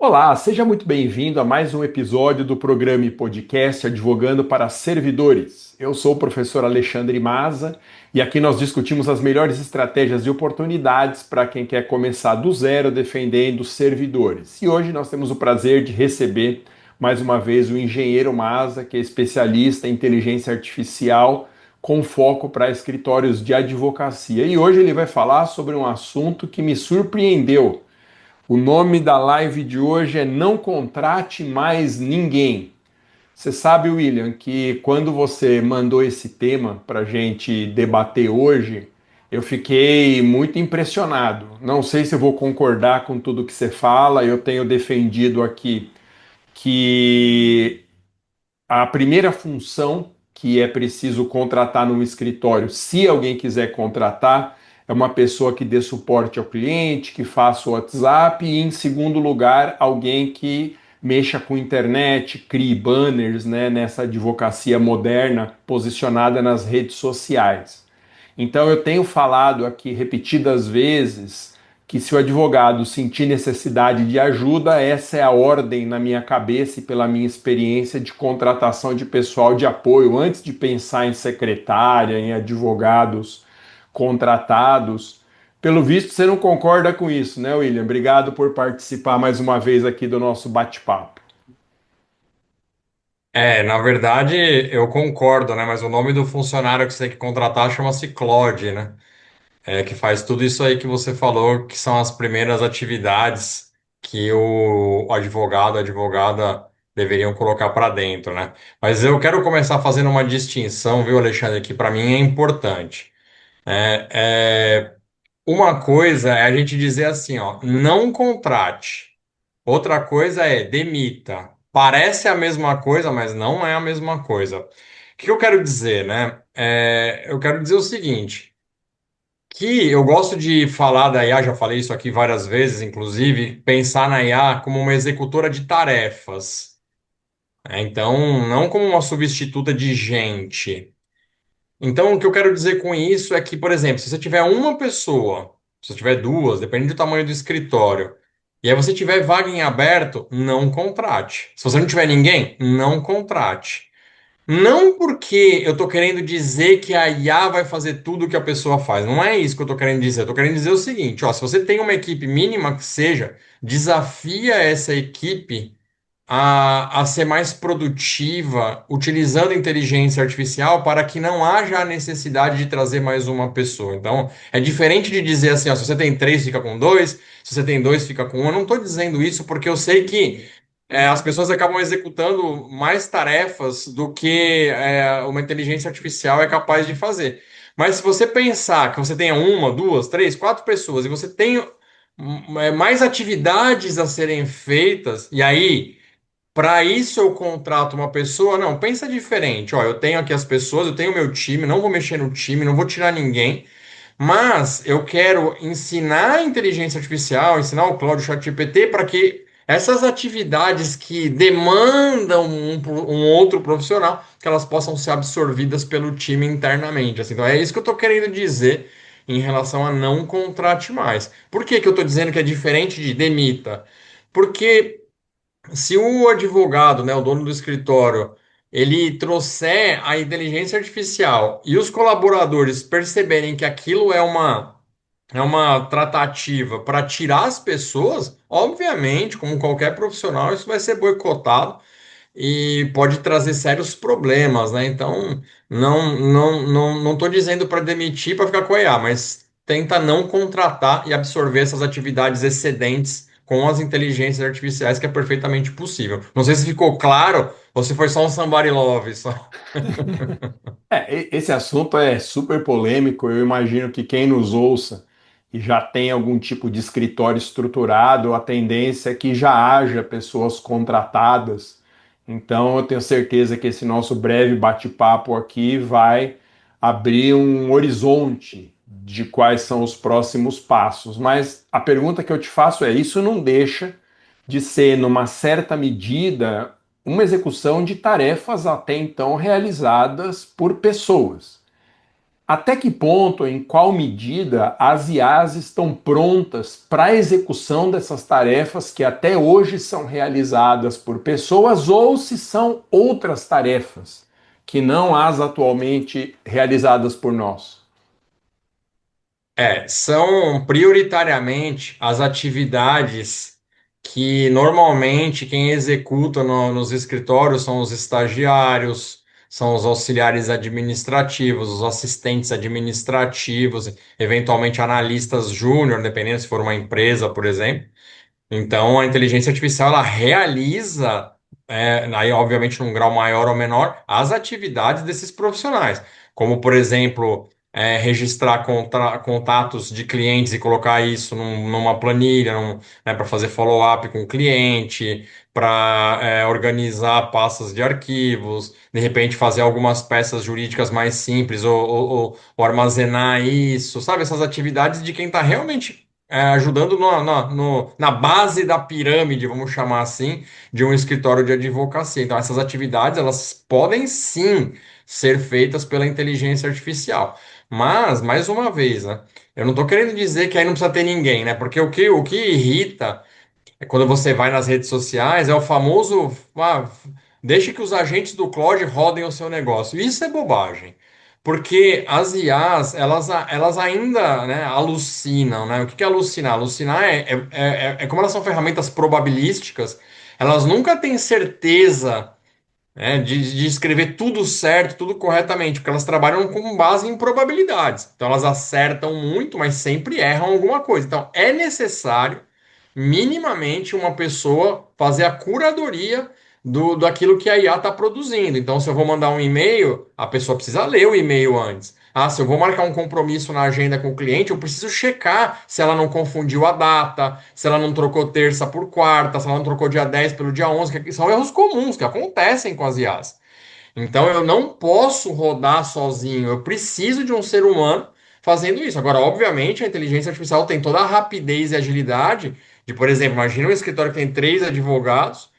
Olá, seja muito bem-vindo a mais um episódio do programa e podcast Advogando para Servidores. Eu sou o professor Alexandre Maza e aqui nós discutimos as melhores estratégias e oportunidades para quem quer começar do zero defendendo servidores. E hoje nós temos o prazer de receber mais uma vez o engenheiro Maza, que é especialista em inteligência artificial com foco para escritórios de advocacia. E hoje ele vai falar sobre um assunto que me surpreendeu. O nome da live de hoje é Não Contrate Mais Ninguém. Você sabe, William, que quando você mandou esse tema para a gente debater hoje, eu fiquei muito impressionado. Não sei se eu vou concordar com tudo que você fala, eu tenho defendido aqui que a primeira função que é preciso contratar num escritório, se alguém quiser contratar, é uma pessoa que dê suporte ao cliente, que faça o WhatsApp e, em segundo lugar, alguém que mexa com internet, crie banners, né, nessa advocacia moderna posicionada nas redes sociais. Então, eu tenho falado aqui repetidas vezes que se o advogado sentir necessidade de ajuda, essa é a ordem na minha cabeça e pela minha experiência de contratação de pessoal de apoio, antes de pensar em secretária, em advogados contratados. Pelo visto, você não concorda com isso, né, William? Obrigado por participar mais uma vez aqui do nosso bate-papo. Na verdade, eu concordo, né? Mas o nome do funcionário que você tem que contratar chama-se Claude, né? Que faz tudo isso aí que você falou, que são as primeiras atividades que o advogado, a advogada deveriam colocar para dentro, né? Mas eu quero começar fazendo uma distinção, viu, Alexandre, que para mim é importante. É, uma coisa é a gente dizer assim, ó, não contrate. Outra coisa é demita. Parece a mesma coisa, mas não é a mesma coisa. O que eu quero dizer, né? Eu quero dizer o seguinte, que eu gosto de falar da IA, já falei isso aqui várias vezes, inclusive, pensar na IA como uma executora de tarefas, né? Então, não como uma substituta de gente. Então, o que eu quero dizer com isso é que, por exemplo, se você tiver uma pessoa, se você tiver duas, depende do tamanho do escritório, e aí você tiver vaga em aberto, não contrate. Se você não tiver ninguém, não contrate. Não porque eu estou querendo dizer que a IA vai fazer tudo o que a pessoa faz. Não é isso que eu estou querendo dizer. Eu estou querendo dizer o seguinte, ó, se você tem uma equipe mínima que seja, desafia essa equipe a ser mais produtiva utilizando inteligência artificial para que não haja a necessidade de trazer mais uma pessoa. Então, é diferente de dizer assim, ó, se você tem três, fica com dois, se você tem dois, fica com um. Eu não estou dizendo isso porque eu sei que as pessoas acabam executando mais tarefas do que uma inteligência artificial é capaz de fazer. Mas se você pensar que você tenha uma, duas, três, quatro pessoas e você tem mais atividades a serem feitas, e aí. Para isso eu contrato uma pessoa? Não, pensa diferente. Ó, eu tenho aqui as pessoas, eu tenho meu time, não vou mexer no time, não vou tirar ninguém, mas eu quero ensinar a inteligência artificial, ensinar o Claude ChatGPT para que essas atividades que demandam um outro profissional, que elas possam ser absorvidas pelo time internamente. Assim. Então é isso que eu estou querendo dizer em relação a não contrate mais. Por que que eu estou dizendo que é diferente de demita? Porque se o advogado, né, o dono do escritório, ele trouxer a inteligência artificial e os colaboradores perceberem que aquilo é uma tratativa para tirar as pessoas, obviamente, como qualquer profissional, isso vai ser boicotado e pode trazer sérios problemas, né? Então, não estou dizendo para demitir para ficar com a IA, mas tenta não contratar e absorver essas atividades excedentes com as inteligências artificiais, que é perfeitamente possível. Não sei se ficou claro ou se foi só um somebody love, só. Esse assunto é super polêmico. Eu imagino que quem nos ouça e já tem algum tipo de escritório estruturado, a tendência é que já haja pessoas contratadas. Então, eu tenho certeza que esse nosso breve bate-papo aqui vai abrir um horizonte de quais são os próximos passos. Mas a pergunta que eu te faço é: isso não deixa de ser, numa certa medida, uma execução de tarefas até então realizadas por pessoas. Até que ponto, em qual medida as IAs estão prontas para a execução dessas tarefas que até hoje são realizadas por pessoas ou se são outras tarefas que não as atualmente realizadas por nós? São prioritariamente as atividades que normalmente quem executa nos escritórios são os estagiários, são os auxiliares administrativos, os assistentes administrativos, eventualmente analistas júnior, dependendo se for uma empresa, por exemplo. Então, a inteligência artificial ela realiza, aí obviamente num grau maior ou menor, as atividades desses profissionais, como por exemplo, registrar contatos de clientes e colocar isso numa planilha, para fazer follow-up com o cliente, para organizar pastas de arquivos, de repente fazer algumas peças jurídicas mais simples ou armazenar isso, sabe? Essas atividades de quem está realmente ajudando na base da pirâmide, vamos chamar assim, de um escritório de advocacia. Então, essas atividades, elas podem sim ser feitas pela inteligência artificial. Mas, mais uma vez, né? Eu não estou querendo dizer que aí não precisa ter ninguém, né? Porque o que irrita quando você vai nas redes sociais, é o famoso, deixe que os agentes do Claude rodem o seu negócio. Isso é bobagem. Porque as IAs, elas ainda, né, alucinam, né? O que que é alucinar? Alucinar como elas são ferramentas probabilísticas, elas nunca têm certeza, né, de escrever tudo certo, tudo corretamente, porque elas trabalham com base em probabilidades. Então elas acertam muito, mas sempre erram alguma coisa. Então é necessário, minimamente, uma pessoa fazer a curadoria daquilo que a IA está produzindo. Então, se eu vou mandar um e-mail, a pessoa precisa ler o e-mail antes. Ah, se eu vou marcar um compromisso na agenda com o cliente, eu preciso checar se ela não confundiu a data, se ela não trocou terça por quarta, se ela não trocou dia 10 pelo dia 11, que são erros comuns que acontecem com as IAs. Então eu não posso rodar sozinho, eu preciso de um ser humano fazendo isso. Agora, obviamente, a inteligência artificial tem toda a rapidez e agilidade de, por exemplo, imagina um escritório que tem três advogados.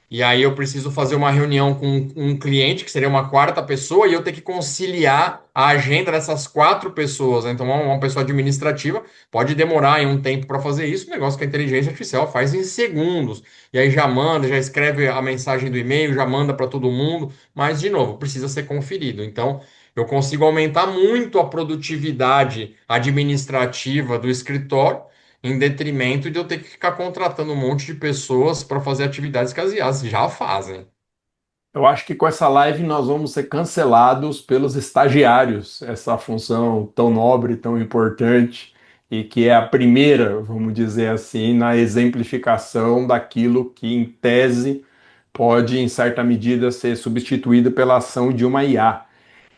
E aí eu preciso fazer uma reunião com um cliente, que seria uma quarta pessoa, e eu ter que conciliar a agenda dessas quatro pessoas, né? Então, uma pessoa administrativa pode demorar aí um tempo para fazer isso, um negócio que a inteligência artificial faz em segundos. E aí já manda, já escreve a mensagem do e-mail, já manda para todo mundo, mas, de novo, precisa ser conferido. Então, eu consigo aumentar muito a produtividade administrativa do escritório em detrimento de eu ter que ficar contratando um monte de pessoas para fazer atividades que as IAs já fazem. Eu acho que com essa live nós vamos ser cancelados pelos estagiários, essa função tão nobre, tão importante, e que é a primeira, vamos dizer assim, na exemplificação daquilo que, em tese, pode, em certa medida, ser substituído pela ação de uma IA.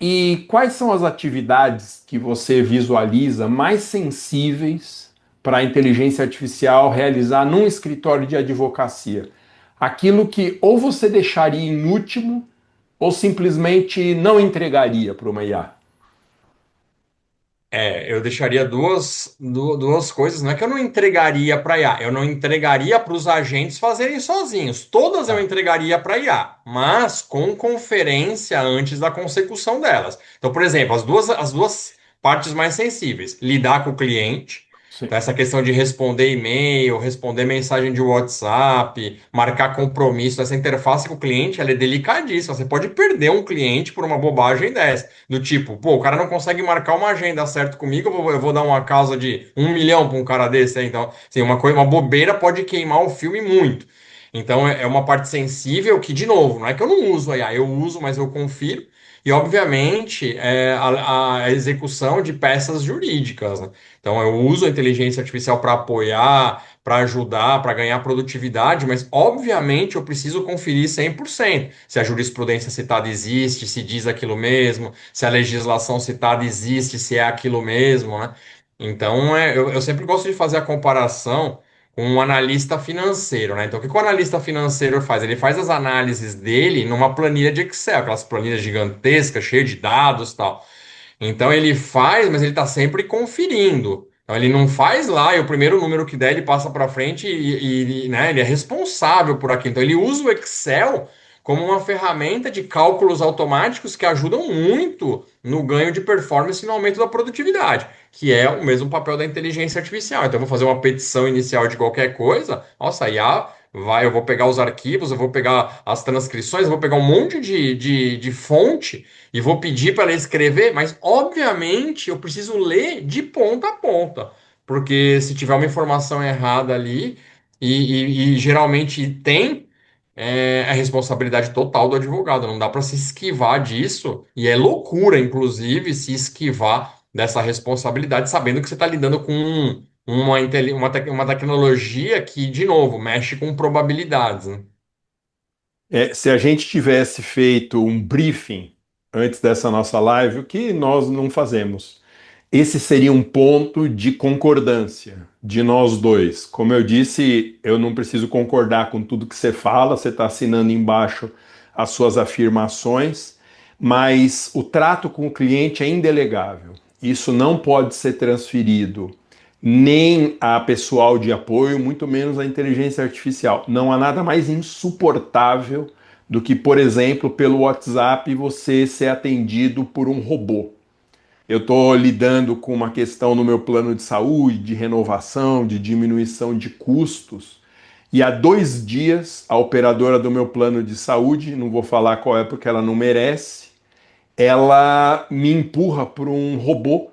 E quais são as atividades que você visualiza mais sensíveis para a inteligência artificial realizar num escritório de advocacia? Aquilo que ou você deixaria em último ou simplesmente não entregaria para uma IA. Eu deixaria duas coisas. Não é que eu não entregaria para IA, eu não entregaria para os agentes fazerem sozinhos. Todas eu Tá. entregaria para IA, mas com conferência antes da consecução delas. Então, por exemplo, as duas partes mais sensíveis: lidar com o cliente. Então, Sim. essa questão de responder e-mail, responder mensagem de WhatsApp, marcar compromisso, essa interface com o cliente, ela é delicadíssima. Você pode perder um cliente por uma bobagem dessa. Do tipo, pô, o cara não consegue marcar uma agenda certo comigo, eu vou dar uma causa de 1 milhão para um cara desse aí. Então, assim, uma bobeira pode queimar o filme muito. Então, é uma parte sensível que, de novo, não é que eu não uso a IA, eu uso, mas eu confiro. E, obviamente, a execução de peças jurídicas, né? Então, eu uso a inteligência artificial para apoiar, para ajudar, para ganhar produtividade, mas, obviamente, eu preciso conferir 100% se a jurisprudência citada existe, se diz aquilo mesmo, se a legislação citada existe, se é aquilo mesmo, né? Então, eu sempre gosto de fazer a comparação com um analista financeiro, né? Então, o que o analista financeiro faz? Ele faz as análises dele numa planilha de Excel, aquelas planilhas gigantescas, cheias de dados e tal. Então ele faz, mas ele está sempre conferindo. Então ele não faz lá e o primeiro número que der ele passa para frente né, ele é responsável por aquilo. Então ele usa o Excel como uma ferramenta de cálculos automáticos que ajudam muito no ganho de performance e no aumento da produtividade, que é o mesmo papel da inteligência artificial. Então, eu vou fazer uma petição inicial de qualquer coisa, nossa, a IA vai, eu vou pegar os arquivos, eu vou pegar as transcrições, eu vou pegar um monte de fonte e vou pedir para ela escrever, mas obviamente eu preciso ler de ponta a ponta, porque se tiver uma informação errada ali, e geralmente tem, a responsabilidade total do advogado, não dá para se esquivar disso, e é loucura, inclusive, se esquivar dessa responsabilidade, sabendo que você está lidando com uma tecnologia que, de novo, mexe com probabilidades, né? Se a gente tivesse feito um briefing antes dessa nossa live, o que nós não fazemos, esse seria um ponto de concordância de nós dois. Como eu disse, eu não preciso concordar com tudo que você fala, você está assinando embaixo as suas afirmações, mas o trato com o cliente é indelegável. Isso não pode ser transferido nem a pessoal de apoio, muito menos a inteligência artificial. Não há nada mais insuportável do que, por exemplo, pelo WhatsApp você ser atendido por um robô. Eu estou lidando com uma questão no meu plano de saúde, de renovação, de diminuição de custos. E há 2 dias, a operadora do meu plano de saúde, não vou falar qual é porque ela não merece, ela me empurra para um robô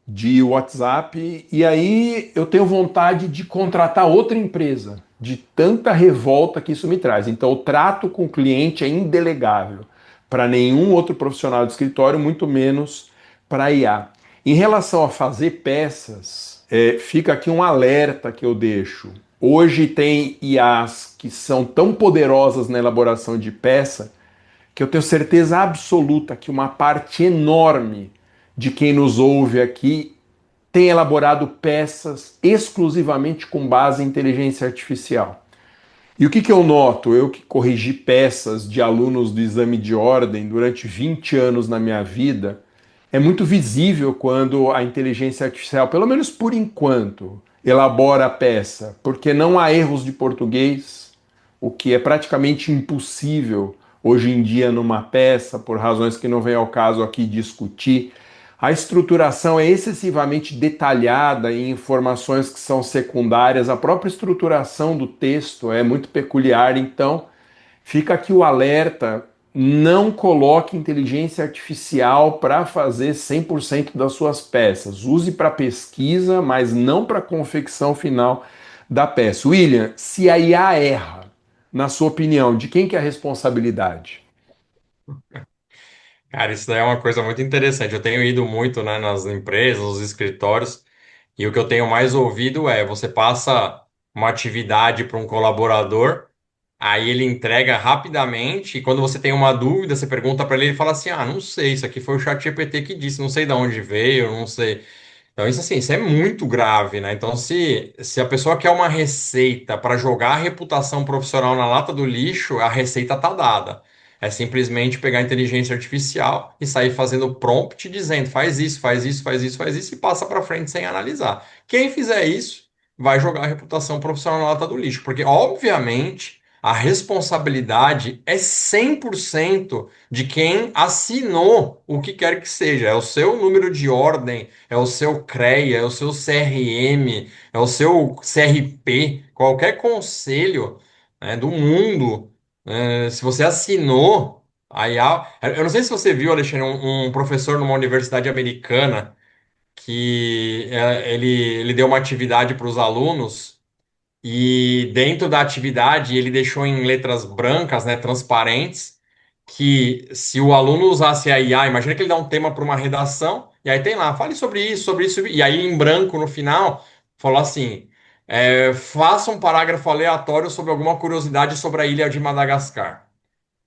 de WhatsApp e aí eu tenho vontade de contratar outra empresa, de tanta revolta que isso me traz. Então, o trato com o cliente é indelegável para nenhum outro profissional de escritório, muito menos para IA. Em relação a fazer peças, fica aqui um alerta que eu deixo. Hoje tem IAs que são tão poderosas na elaboração de peça que eu tenho certeza absoluta que uma parte enorme de quem nos ouve aqui tem elaborado peças exclusivamente com base em inteligência artificial. E o que eu noto? Eu que corrigi peças de alunos do exame de ordem durante 20 anos na minha vida, é muito visível quando a inteligência artificial, pelo menos por enquanto, elabora a peça, porque não há erros de português, o que é praticamente impossível hoje em dia numa peça, por razões que não vem ao caso aqui discutir. A estruturação é excessivamente detalhada em informações que são secundárias, a própria estruturação do texto é muito peculiar, então fica aqui o alerta: não coloque inteligência artificial para fazer 100% das suas peças. Use para pesquisa, mas não para confecção final da peça. William, se a IA erra, na sua opinião, de quem que é a responsabilidade? Cara, isso daí é uma coisa muito interessante. Eu tenho ido muito, né, nas empresas, nos escritórios, e o que eu tenho mais ouvido é: você passa uma atividade para um colaborador, aí ele entrega rapidamente, e quando você tem uma dúvida, você pergunta para ele, ele fala assim: ah, não sei, isso aqui foi o ChatGPT que disse, não sei de onde veio, não sei. Então, isso assim, isso é muito grave, né? Então, se a pessoa quer uma receita para jogar a reputação profissional na lata do lixo, a receita tá dada. É simplesmente pegar a inteligência artificial e sair fazendo prompt dizendo: faz isso, faz isso, faz isso, faz isso, e passa para frente sem analisar. Quem fizer isso vai jogar a reputação profissional na lata do lixo, porque, obviamente, a responsabilidade é 100% de quem assinou o que quer que seja. É o seu número de ordem, é o seu CREA, é o seu CRM, é o seu CRP, qualquer conselho, né, do mundo, se você assinou a IA. Eu não sei se você viu, Alexandre, um professor numa universidade americana que ele deu uma atividade para os alunos. E dentro da atividade, ele deixou em letras brancas, né, transparentes, que se o aluno usasse a IA, imagina que ele dá um tema para uma redação, e aí tem lá: fale sobre isso, e aí em branco no final, falou assim: faça um parágrafo aleatório sobre alguma curiosidade sobre a ilha de Madagascar.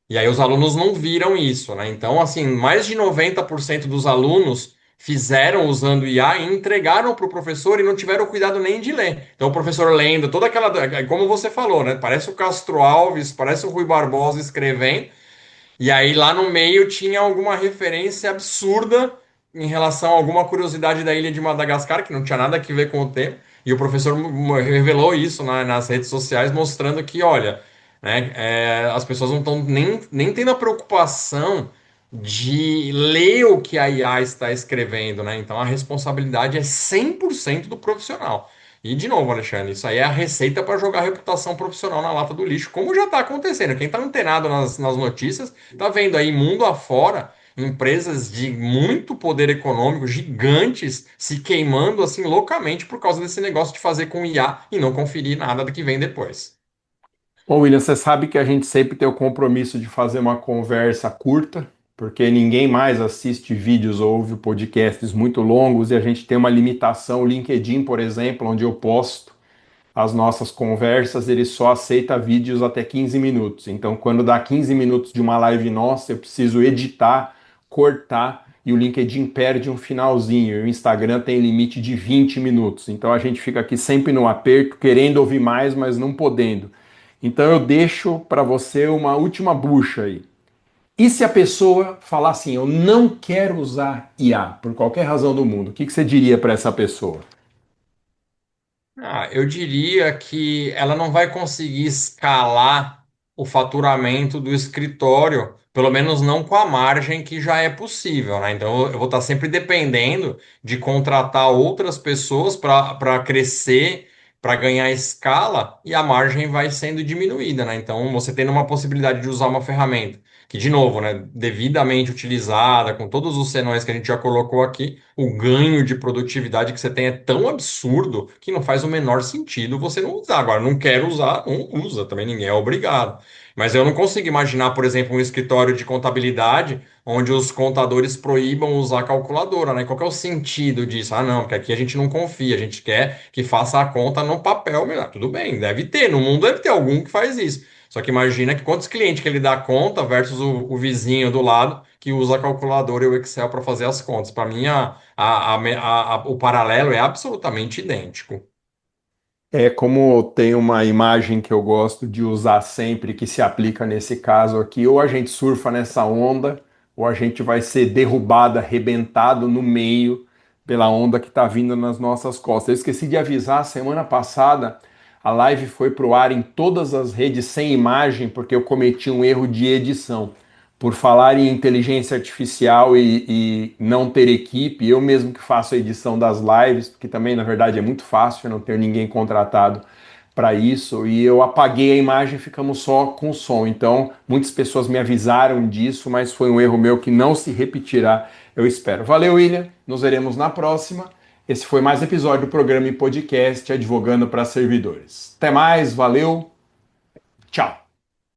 E aí os alunos não viram isso, né? Então, assim, mais de 90% dos alunos fizeram usando IA e entregaram para o professor e não tiveram cuidado nem de ler. Então, o professor lendo toda aquela, como você falou, né? Parece o Castro Alves, parece o Rui Barbosa escrevendo, e aí lá no meio tinha alguma referência absurda em relação a alguma curiosidade da ilha de Madagascar, que não tinha nada a ver com o tema. E o professor revelou isso nas redes sociais, mostrando que, olha, né? As pessoas não estão nem tendo a preocupação de ler o que a IA está escrevendo, né? Então a responsabilidade é 100% do profissional. E de novo, Alexandre, isso aí é a receita para jogar a reputação profissional na lata do lixo, como já está acontecendo. Quem está antenado nas notícias está vendo aí mundo afora empresas de muito poder econômico, gigantes, se queimando assim loucamente por causa desse negócio de fazer com IA e não conferir nada do que vem depois. Bom, William, você sabe que a gente sempre tem o compromisso de fazer uma conversa curta, porque ninguém mais assiste vídeos ou ouve podcasts muito longos e a gente tem uma limitação. O LinkedIn, por exemplo, onde eu posto as nossas conversas, ele só aceita vídeos até 15 minutos. Então, quando dá 15 minutos de uma live nossa, eu preciso editar, cortar e o LinkedIn perde um finalzinho. E o Instagram tem limite de 20 minutos. Então, a gente fica aqui sempre no aperto, querendo ouvir mais, mas não podendo. Então, eu deixo para você uma última bucha aí. E se a pessoa falar assim, eu não quero usar IA por qualquer razão do mundo, o que você diria para essa pessoa? Eu diria que ela não vai conseguir escalar o faturamento do escritório, pelo menos não com a margem que já é possível, né? Então eu vou estar sempre dependendo de contratar outras pessoas para crescer, para ganhar escala, e a margem vai sendo diminuída, né? Então você tendo uma possibilidade de usar uma ferramenta que, de novo, né, devidamente utilizada, com todos os senões que a gente já colocou aqui, o ganho de produtividade que você tem é tão absurdo que não faz o menor sentido você não usar. Agora, não quer usar, não usa, também ninguém é obrigado. Mas eu não consigo imaginar, por exemplo, um escritório de contabilidade onde os contadores proíbam usar calculadora, né? Qual que é o sentido disso? Ah, não, porque aqui a gente não confia, a gente quer que faça a conta no papel melhor. Tudo bem, deve ter, no mundo deve ter algum que faz isso. Só que imagina que quantos clientes que ele dá conta versus o vizinho do lado que usa a calculadora e o Excel para fazer as contas. Para mim, o paralelo é absolutamente idêntico. É como tem uma imagem que eu gosto de usar sempre que se aplica nesse caso aqui, ou a gente surfa nessa onda, ou a gente vai ser derrubado, arrebentado no meio pela onda que está vindo nas nossas costas. Eu esqueci de avisar, semana passada a live foi para o ar em todas as redes sem imagem, porque eu cometi um erro de edição. Por falar em inteligência artificial e não ter equipe, eu mesmo que faço a edição das lives, porque também na verdade é muito fácil, eu não tenho ninguém contratado para isso, e eu apaguei a imagem e ficamos só com o som. Então, muitas pessoas me avisaram disso, mas foi um erro meu que não se repetirá, eu espero. Valeu, William, nos veremos na próxima. Esse foi mais um episódio do programa e podcast Advogando para Servidores. Até mais, valeu, tchau.